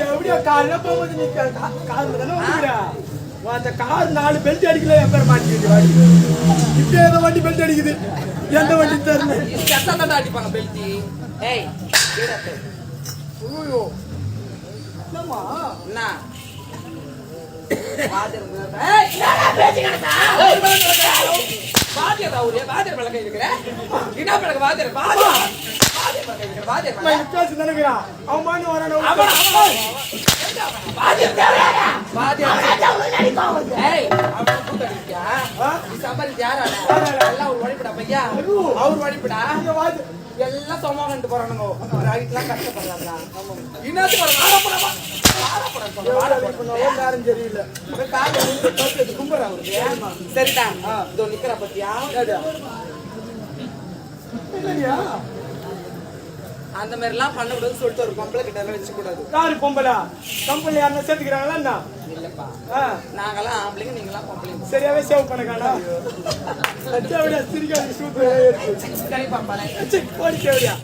எப்படியா காலைல போகும்போது நீ கார் தானே வந்துக்கிறா அந்த கார் 4 பெல்ட் அடிக்கல என் பேர் மாட்டிக்கிட்டு வாடி இப்ப ஏதோ வண்டி பெல்ட் அடிக்குது எந்த வண்டி தெரியல சத்தம் அடிப்பாங்க பெல்ட் ஏய் ஐயோ என்னம்மா என்ன பாதர் ஏய் என்ன பேசிக்கடா பாதர் அவரே பாதர் பலகை இருக்கற என்ன பலகை பாதர் பாதர் பாதர் நான் பேசி நினைக்கிறா அவன் மானு வரானே பாதர் ஏய் அவன் கூட்டடியா நீ சம்பல் யாராடா எல்லாம் ஒரு வழிபடா பையா அவர் வழிபடா எல்லாம் சும்மா கண்டு போறானுங்க ரைட்லாம் கஷ்டப்படுறாங்களா இன்னது தெரியல சரிதான் இதோ நிக்கிற பத்தியா அந்த மாதிரி எல்லாம் பண்ண கூடாது சொல்லிட்டு ஒரு பொம்பளை கிட்ட எல்லாம் வச்சு கூடாது யாரு பொம்பளை கம்பெனி யாருன்னா சேர்த்துக்கிறாங்களா என்ன இல்லப்பா நாங்கெல்லாம் ஆம்பளைங்க நீங்களாம் பொம்பளைங்க சரியாவே சேவ் பண்ணக்கானா சிரிக்காது சூப்பர் சரிப்பா ஓடி சேவரியா